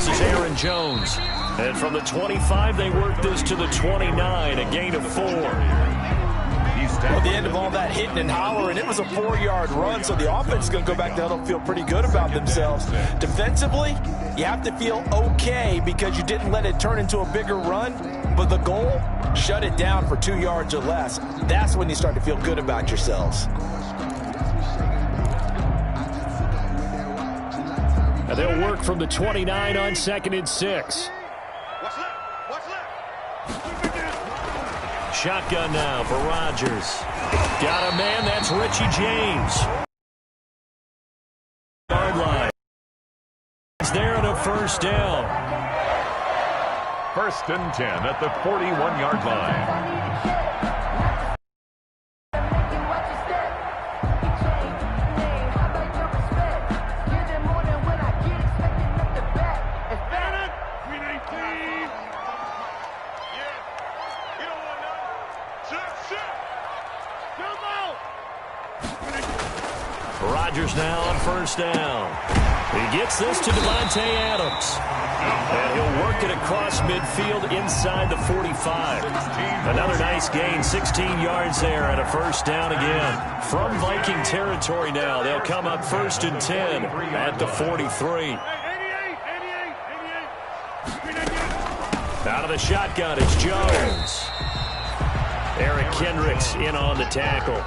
This is Aaron Jones. And from the 25, they work this to the 29, a gain of 4. Well, at the end of all that hitting and hollering, it was a 4-yard run, so the offense is going to go back there and feel pretty good about themselves. Defensively, you have to feel okay because you didn't let it turn into a bigger run, but the goal, shut it down for 2 yards or less. That's when you start to feel good about yourselves. And they'll work from the 29 on 2nd and 6. Shotgun now for Rodgers. Got a man, that's Richie James. Yard line. He's there on a first down. 1st and 10 at the 41-yard line. Rodgers now on first down. He gets this to Davante Adams. And he'll work it across midfield inside the 45. Another nice gain, 16 yards there and a first down again. From Viking territory now, they'll come up 1st and 10 at the 43. Out of the shotgun, it's Jones. Eric Kendricks in on the tackle.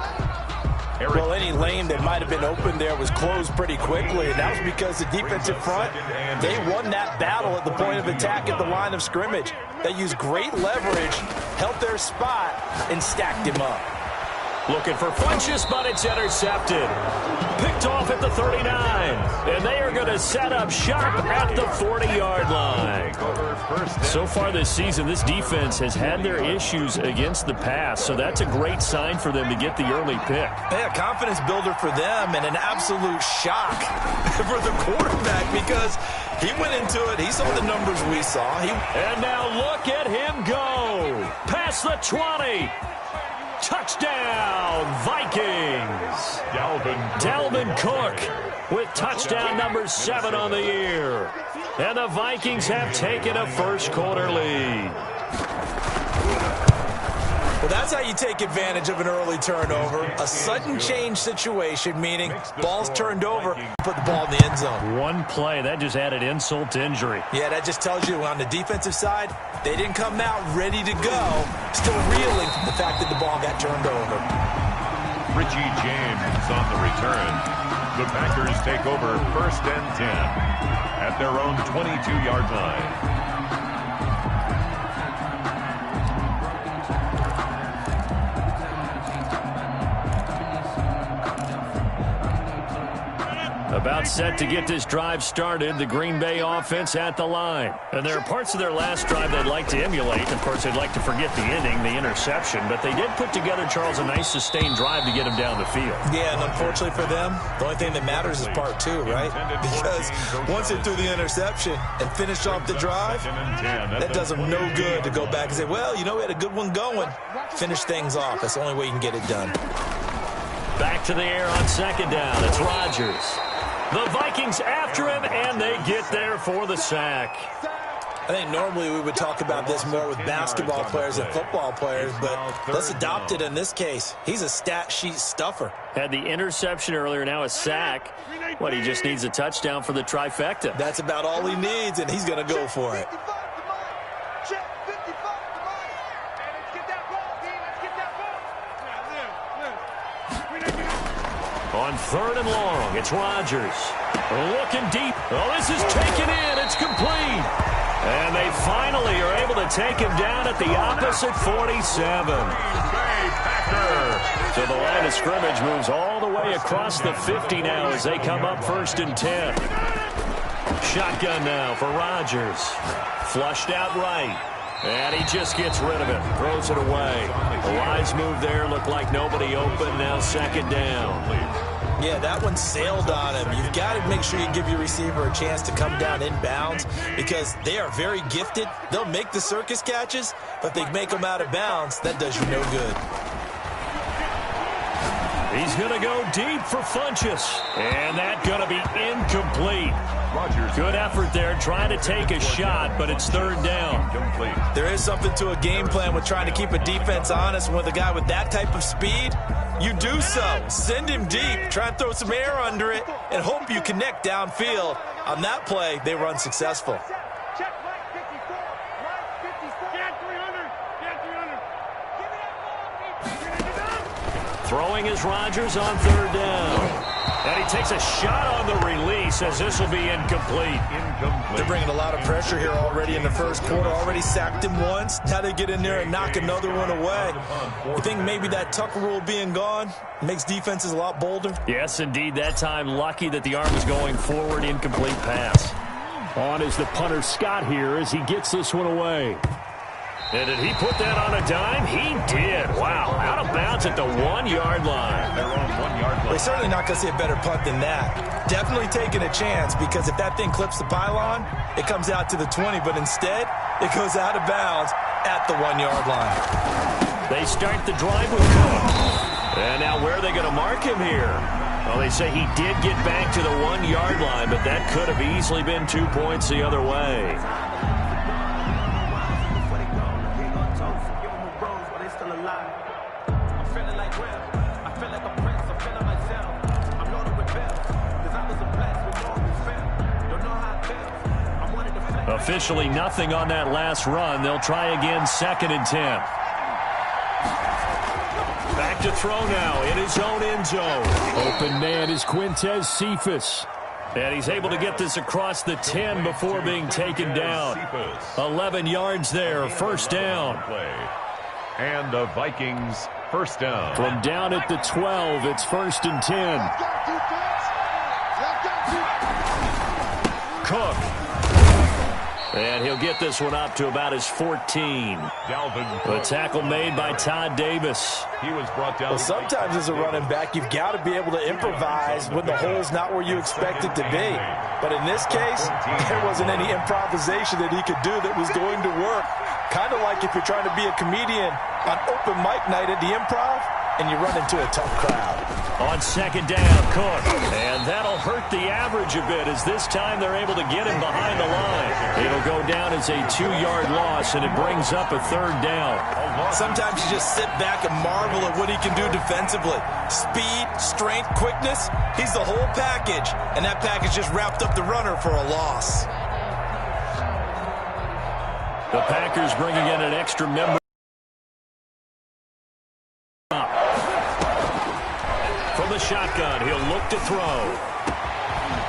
Well, any lane that might have been open there was closed pretty quickly, and that was because the defensive front, they won that battle at the point of attack at the line of scrimmage. They used great leverage, held their spot, and stacked him up. Looking for Funchess, but it's intercepted. Picked off at the 39, and they are going to set up shop at the 40-yard line. So far this season, this defense has had their issues against the pass, so that's a great sign for them to get the early pick. Yeah, confidence builder for them and an absolute shock for the quarterback because he went into it. He saw the numbers we saw. And now look at him go. Past the 20. Touchdown, Vikings. Dalvin Cook with touchdown number 7 on the year. And the Vikings have taken a first-quarter lead. Well, that's how you take advantage of an early turnover. A sudden change situation, meaning ball's turned over, put the ball in the end zone. One play, that just added insult to injury. Yeah, that just tells you on the defensive side, they didn't come out ready to go, still reeling from the fact that the ball got turned over. Richie James on the return. The Packers take over 1st and 10 at their own 22-yard line. About set to get this drive started, the Green Bay offense at the line. And there are parts of their last drive they'd like to emulate. Of course, they'd like to forget the inning, the interception. But they did put together, Charles, a nice sustained drive to get them down the field. Yeah, and unfortunately for them, the only thing that matters is part 2, right? Because once they threw the interception and finished off the drive, that does them no good to go back and say, well, you know, we had a good one going. Finish things off. That's the only way you can get it done. Back to the air on 2nd down. It's Rodgers. The Vikings after him, and they get there for the sack. I think normally we would talk about this more with basketball players and football players, but let's adopt it in this case. He's a stat sheet stuffer. Had the interception earlier, now a sack. What, he just needs a touchdown for the trifecta. That's about all he needs, and he's going to go for it. On 3rd and long, it's Rodgers. Looking deep. Oh, this is taken in. It's complete. And they finally are able to take him down at the opposite 47. So the line of scrimmage moves all the way across the 50 now as they come up 1st and 10. Shotgun now for Rodgers. Flushed out right. And he just gets rid of it. Throws it away. The lines move there. Look like nobody open. Now 2nd down. Yeah, that one sailed on him. You've got to make sure you give your receiver a chance to come down inbounds because they are very gifted. They'll make the circus catches, but if they make them out of bounds, that does you no good. He's going to go deep for Funchess. And that's going to be incomplete. Good effort there trying to take a shot, but it's third down. There is something to a game plan with trying to keep a defense honest. And with a guy with that type of speed, you do so. Send him deep, try and throw some air under it, and hope you connect downfield. On that play, they were unsuccessful. Throwing is Rodgers on third down. And he takes a shot on the release as this will be incomplete. They're bringing a lot of pressure here already in the first quarter. Already sacked him once. Now they get in there and knock another one away. You think maybe that Tucker rule being gone makes defenses a lot bolder? Yes, indeed. That time lucky that the arm was going forward. Incomplete pass. On is the punter Scott here as he gets this one away. And did he put that on a dime? He did. Wow. Out of bounds at the 1-yard line. They're on 1 yard line. We're certainly not going to see a better punt than that. Definitely taking a chance, because if that thing clips the pylon, it comes out to the 20, but instead it goes out of bounds at the 1-yard line. They start the drive with Cook. And now where are they going to mark him here? Well, they say he did get back to the 1-yard line, but that could have easily been 2 points the other way. Officially nothing on that last run. They'll try again, 2nd and 10. Back to throw now in his own end zone. Open man is Quintez Cephus. And he's able to get this across the 10 before being taken down. 11 yards there, first down. And the Vikings first down. From down at the 12, it's 1st and 10. Cook. And he'll get this one up to about his 14. Dalvin The tackle made by Todd Davis. He was brought down. Well, sometimes as a running back, you've got to be able to improvise when the hole's not where you expect it to be. But in this case, there wasn't any improvisation that he could do that was going to work. Kind of like if you're trying to be a comedian on open mic night at the Improv and you run into a tough crowd. On 2nd down, Cook. And that'll hurt the average a bit, as this time they're able to get him behind the line. It'll go down as a 2-yard loss, and it brings up a 3rd down. Sometimes you just sit back and marvel at what he can do defensively. Speed, strength, quickness, he's the whole package. And that package just wrapped up the runner for a loss. The Packers bringing in an extra member. From the shotgun, he'll look to throw.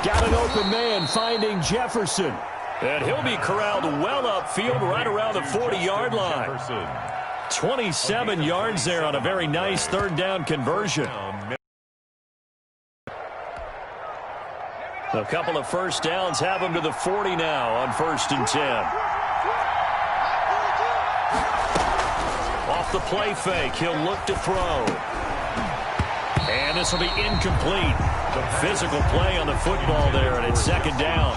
Got an open man finding Jefferson. And he'll be corralled well upfield right around the 40-yard line. 27 yards there on a very nice 3rd down conversion. A couple of first downs have him to the 40 now on 1st and 10. Off the play fake, he'll look to throw. And this will be incomplete. The physical play on the football there, and it's 2nd down.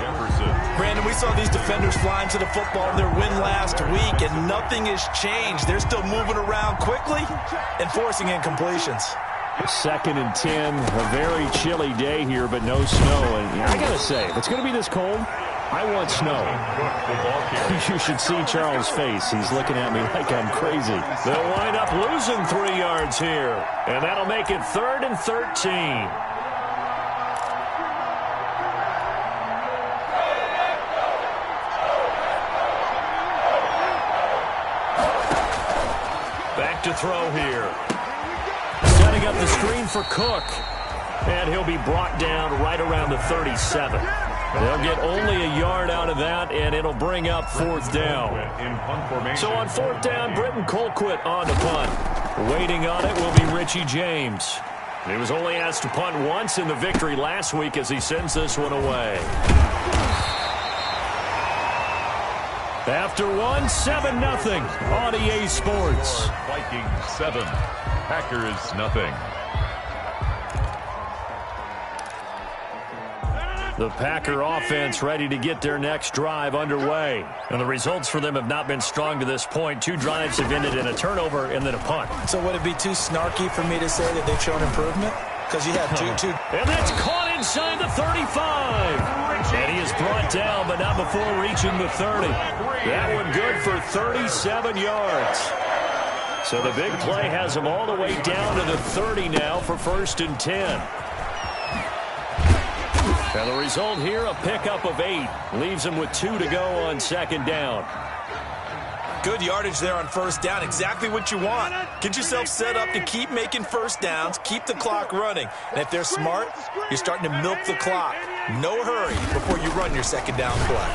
Brandon, we saw these defenders flying to the football in their win last week, and nothing has changed. They're still moving around quickly and forcing incompletions. 2nd and 10, a very chilly day here, but no snow. And I got to say, if it's going to be this cold, I want snow. You should see Charles' face. He's looking at me like I'm crazy. They'll wind up losing 3 yards here, and that'll make it 3rd and 13. Back to throw here. Setting up the screen for Cook. And he'll be brought down right around the 37. They'll get only a yard out of that, and it'll bring up 4th down. So on 4th down, Britton Colquitt on to punt. Waiting on it will be Richie James. He was only asked to punt once in the victory last week as he sends this one away. After one, 7-0 on EA Sports. Vikings 7, Packers 0. The Packer offense ready to get their next drive underway. And the results for them have not been strong to this point. 2 drives have ended in a turnover and then a punt. So would it be too snarky for me to say that they've shown improvement? Because you have two. And that's caught inside the 35. And he is brought down, but not before reaching the 30. That one good for 37 yards. So the big play has him all the way down to the 30 now for 1st and 10. And the result here, a pickup of 8. Leaves him with 2 to go on 2nd down. Good yardage there on 1st down. Exactly what you want. Get yourself set up to keep making 1st downs, keep the clock running. And if they're smart, you're starting to milk the clock. No hurry before you run your 2nd down play.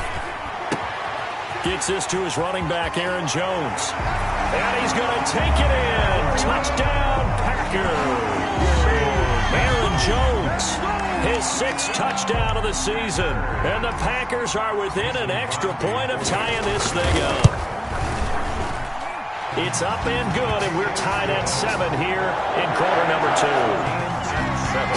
Gets this to his running back, Aaron Jones. And he's going to take it in. Touchdown, Packers. Aaron Jones, his 6th touchdown of the season. And the Packers are within an extra point of tying this thing up. It's up and good, and we're tied at 7 here in quarter number 2. 7.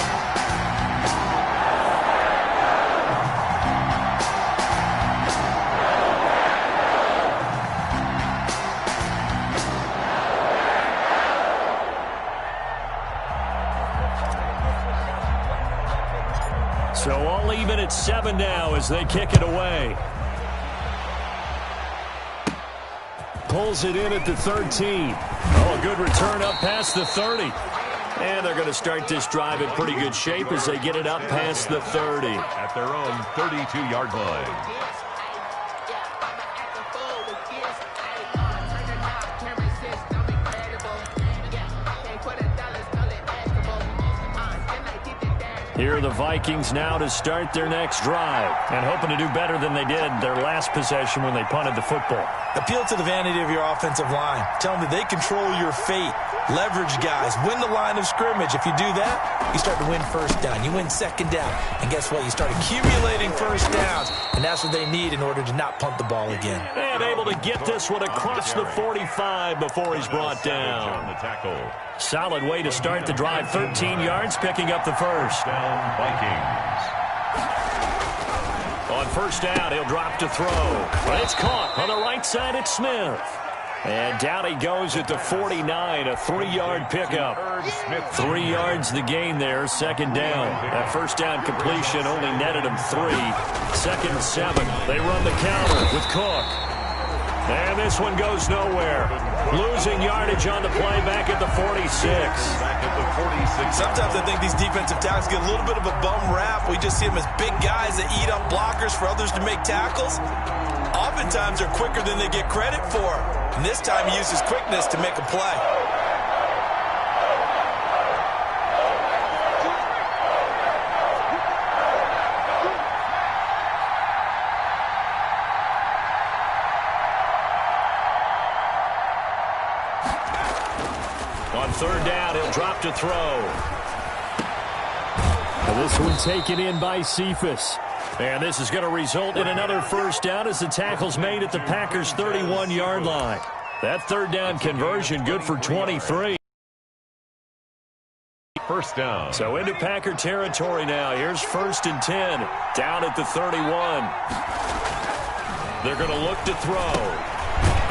So all even at 7 now as they kick it away. Pulls it in at the 13. Oh, a good return up past the 30. And they're going to start this drive in pretty good shape as they get it up past the 30. At their own 32-yard line. Here are the Vikings now to start their next drive and hoping to do better than they did their last possession when they punted the football. Appeal to the vanity of your offensive line. Tell them that they control your fate. Leverage guys. Win the line of scrimmage. If you do that, you start to win 1st down. You win 2nd down. And guess what? You start accumulating 1st downs. And that's what they need in order to not punt the ball again. And able to get this one across the 45 before he's brought down. Solid way to start the drive. 13 yards, picking up the 1st. Vikings. On 1st down, he'll drop to throw. But it's caught on the right side at Smith. And down he goes at the 49, a 3-yard pickup. 3 yards the gain there, 2nd down. That 1st down completion only netted him 3. 2nd and 7. They run the counter with Cook. And this one goes nowhere. Losing yardage on the play back at the 46. Sometimes I think these defensive tackles get a little bit of a bum rap. We just see them as big guys that eat up blockers for others to make tackles. Oftentimes they're quicker than they get credit for. And this time he uses quickness to make a play. On 3rd down, he'll drop to throw. And this one taken in by Cephas. And this is going to result in another 1st down as the tackle's made at the Packers' 31-yard line. That 3rd down conversion good for 23. 1st down. So into Packer territory now. Here's 1st and 10. Down at the 31. They're going to look to throw.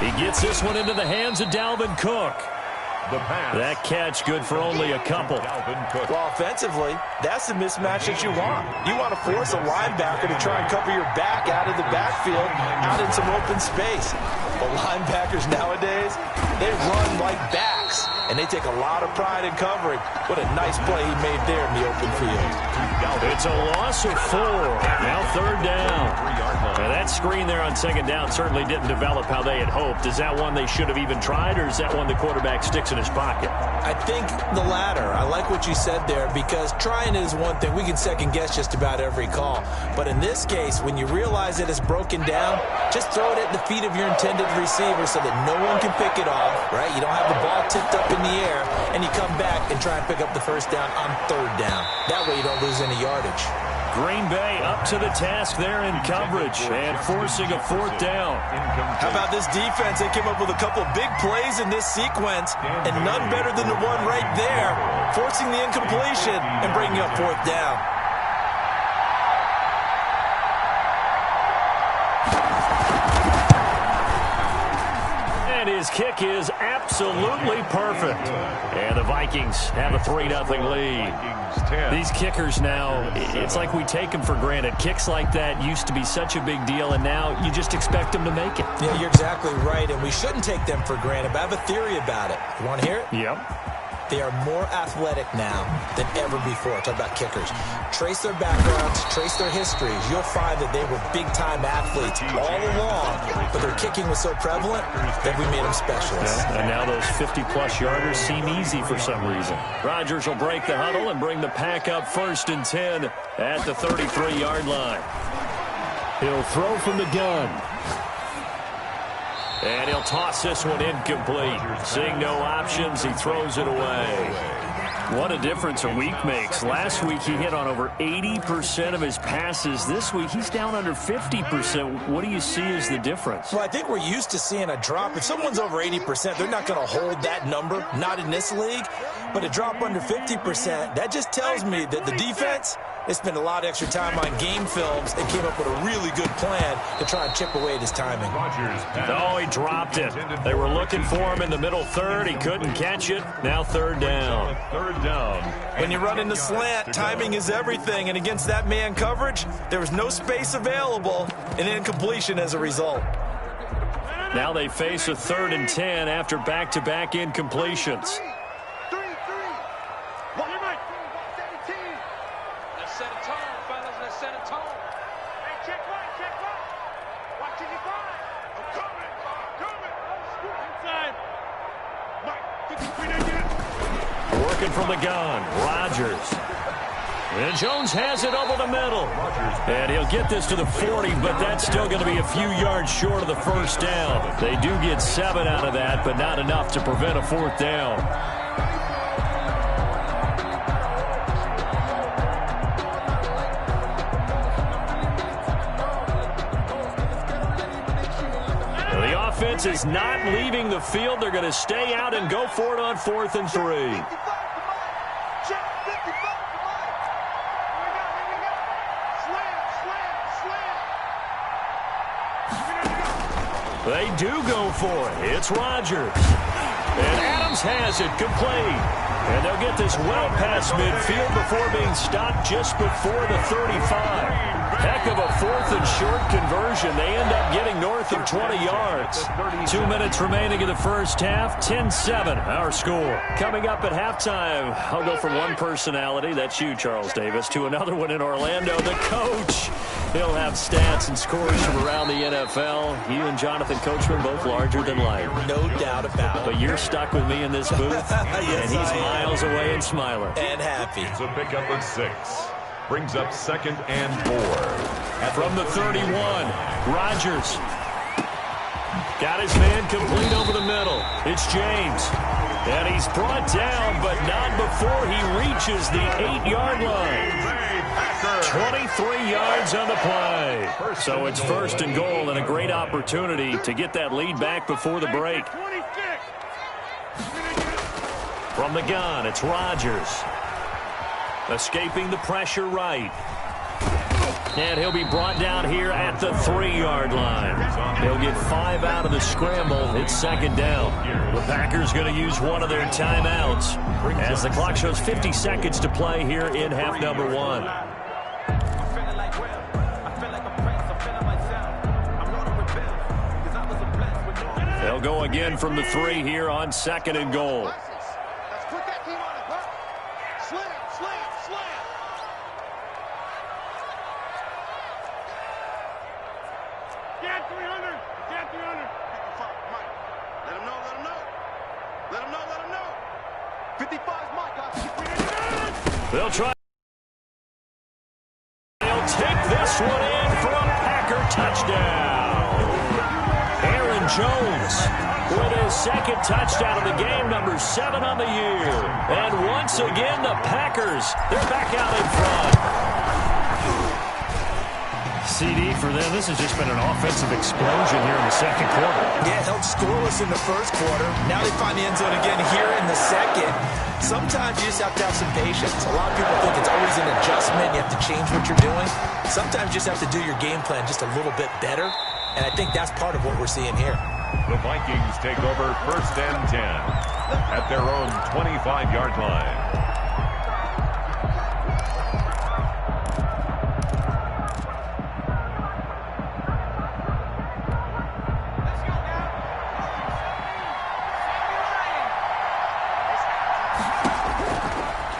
He gets this one into the hands of Dalvin Cook. The pass. That catch good for only a couple. Well, offensively, that's the mismatch that you want. You want to force a linebacker to try and cover your back out of the backfield, out in some open space. But linebackers nowadays, they run like backs, and they take a lot of pride in covering. What a nice play he made there in the open field. It's a loss of 4. Now 3rd down. Now that screen there on 2nd down certainly didn't develop how they had hoped. Is that one they should have even tried, or is that one the quarterback sticks in his pocket? I think the latter. I like what you said there, because trying is one thing. We can second guess just about every call. But in this case, when you realize that it's broken down, just throw it at the feet of your intended receiver so that no one can pick it off, right? You don't have the ball tipped up in the air, and you come back and try and pick up the 1st down on 3rd down. That way you don't lose any yardage. Green Bay up to the task there in coverage and forcing a 4th down. How about this defense? They came up with a couple big plays in this sequence, and none better than the one right there, forcing the incompletion and bringing up 4th down. his kick is absolutely perfect. And the Vikings have a 3-0 lead. These kickers now, it's like we take them for granted. Kicks like that used to be such a big deal, and now you just expect them to make it. Yeah, you're exactly right, and we shouldn't take them for granted, but I have a theory about it. You want to hear it? Yep. They are more athletic now than ever before. Talk about kickers. Trace their backgrounds, trace their histories. You'll find that they were big-time athletes all along, but their kicking was so prevalent that we made them specialists. Yeah, and now those 50-plus yarders seem easy for some reason. Rodgers will break the huddle and bring the pack up 1st and 10 at the 33-yard line. He'll throw from the gun. And he'll toss this one incomplete. Seeing no options, he throws it away. What a difference a week makes. Last week he hit on over 80% of his passes. This week he's down under 50%. What do you see as the difference? Well, I think we're used to seeing a drop. If someone's over 80%, they're not going to hold that number, not in this league. But a drop under 50%, that just tells me that the defense, they spent a lot of extra time on game films and came up with a really good plan to try and chip away at his timing. Oh, he dropped it. They were looking for him in the middle third. He couldn't catch it. Now 3rd down. 3rd down. When you run in the slant, timing is everything. And against that man coverage, there was no space available, and incompletion as a result. Now they face a 3rd and 10 after back-to-back incompletions. Working from the gun, Rodgers. And Jones has it over the middle. And he'll get this to the 40, but that's still going to be a few yards short of the 1st down. They do get 7 out of that, but not enough to prevent a 4th down. The offense is not leaving the field. They're going to stay out and go for it on 4th and 3. They do go for it. It's Rodgers. And Adams has it complete. And they'll get this well past midfield before being stopped just before the 35. Heck of a 4th and short conversion. They end up getting north of 20 yards. 2 minutes remaining in the 1st half. 10-7 our score. Coming up at halftime, I'll go from one personality, that's you, Charles Davis, to another one in Orlando, the coach. He'll have stats and scores from around the NFL. You and Jonathan Coachman both larger than life. No doubt about it. But you're stuck with me in this booth, yes, and he's miles away and smiling. And happy. It's a pickup of 6. Brings up 2nd and 4. From the 31, Rodgers. Got his man complete over the middle. It's James. And he's brought down, but not before he reaches the 8-yard line. 23 yards on the play. So it's 1st and goal, and a great opportunity to get that lead back before the break. From the gun, it's Rodgers. Escaping the pressure right. And he'll be brought down here at the 3-yard line. He'll get 5 out of the scramble. It's 2nd down. The Packers going to use one of their timeouts as the clock shows 50 seconds to play here in half number 1. They'll go again from the 3 here on 2nd and goal. They'll try. They'll take this one in for a Packer touchdown. Aaron Jones with his 2nd touchdown of the game, number 7 on the year. And once again, the Packers, they're back out in front. CD for them, this has just been an offensive explosion here in the 2nd quarter. Yeah, held scoreless in the 1st quarter. Now they find the end zone again here in the 2nd. Sometimes you just have to have some patience. A lot of people think it's always an adjustment. You have to change what you're doing. Sometimes you just have to do your game plan just a little bit better. And I think that's part of what we're seeing here. The Vikings take over 1st and 10 at their own 25-yard line.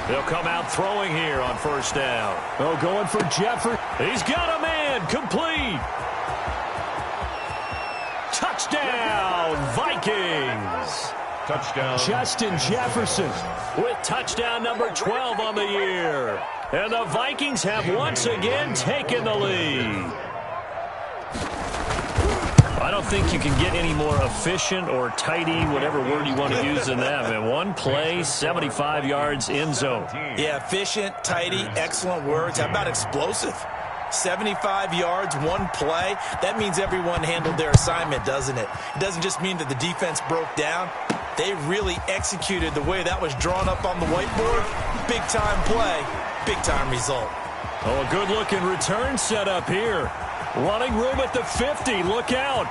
They'll come out throwing here on 1st down. Oh, going for Jefferson. He's got a man. Complete. Touchdown, Vikings. Touchdown. Justin Jefferson with touchdown number 12 on the year. And the Vikings have once again taken the lead. I don't think you can get any more efficient or tidy, whatever word you want to use in that. And one play, 75 yards in zone. Yeah, efficient, tidy, excellent words. How about explosive? 75 yards, one play. That means everyone handled their assignment, doesn't it? It doesn't just mean that the defense broke down. They really executed the way that was drawn up on the whiteboard. Big-time play, big-time result. Oh, a good-looking return set up here. Running room at the 50. Look out.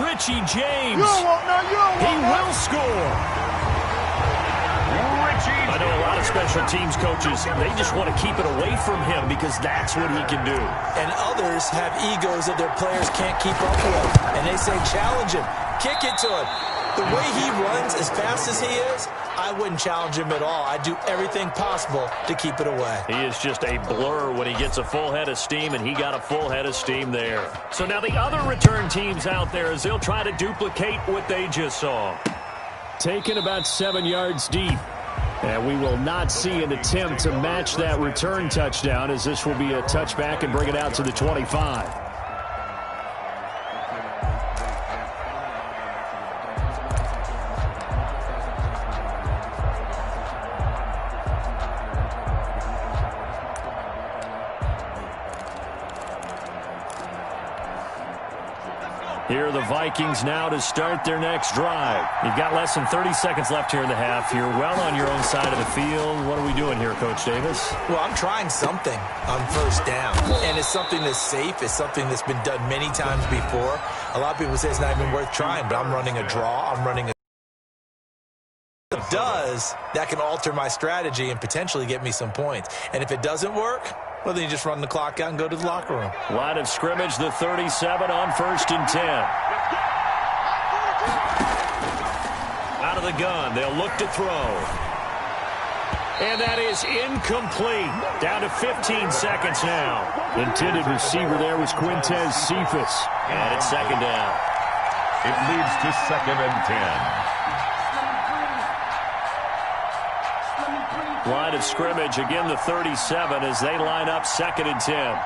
Richie James. He will score. I know a lot of special teams coaches, they just want to keep it away from him because that's what he can do. And others have egos that their players can't keep up with. And they say, challenge him. Kick it to him. The way he runs as fast as he is, I wouldn't challenge him at all. I'd do everything possible to keep it away. He is just a blur when he gets a full head of steam, and he got a full head of steam there. So now the other return teams out there as they'll try to duplicate what they just saw. Taken about 7 yards deep. And we will not see an attempt to match that return touchdown, as this will be a touchback and bring it out to the 25. Here are the Vikings now to start their next drive. You've got less than 30 seconds left here in the half. You're well on your own side of the field. What are we doing here, Coach Davis? Well, I'm trying something on 1st down. And it's something that's safe. It's something that's been done many times before. A lot of people say it's not even worth trying, but I'm running a draw. I'm running a If it does, that can alter my strategy and potentially get me some points. And if it doesn't work, well, then you just run the clock out and go to the locker room. Line of scrimmage, the 37 on 1st and 10. Out of the gun, they'll look to throw. And that is incomplete. Down to 15 seconds now. Intended receiver there was Quintez Cephas. And it's 2nd down. It leads to 2nd and 10. Line of scrimmage, again the 37 as they line up 2nd and 10.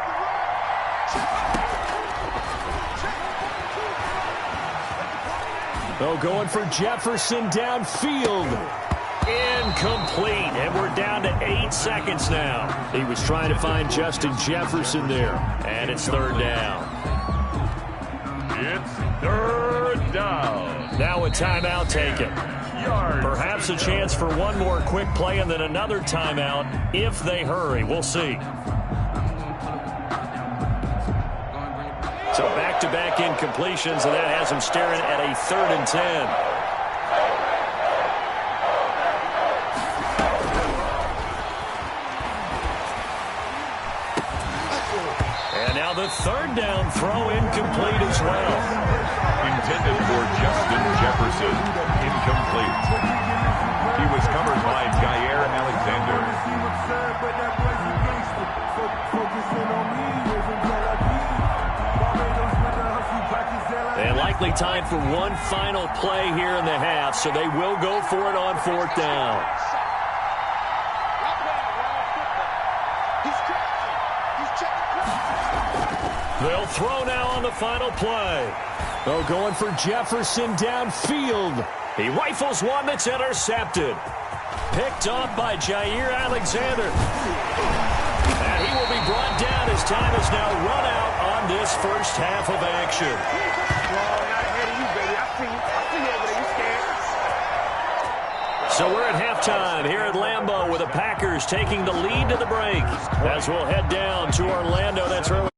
Oh, going for Jefferson downfield. Incomplete, and we're down to 8 seconds now. He was trying to find Justin Jefferson there, and it's 3rd down. It's 3rd down. Now a timeout taken. Perhaps a chance for one more quick play and then another timeout if they hurry. We'll see. So back-to-back incompletions, and that has him staring at a 3rd and 10. And now the 3rd down throw incomplete as well. Intended for Justin Jefferson. Incomplete. He was covered by Jair Alexander. And likely time for one final play here in the half, so they will go for it on 4th down. They'll throw now on the final play. Oh, going for Jefferson downfield. He rifles one that's intercepted. Picked off by Jair Alexander. And he will be brought down as time is now run out on this first half of action. So we're at halftime here at Lambeau with the Packers taking the lead to the break. As we'll head down to Orlando. That's early.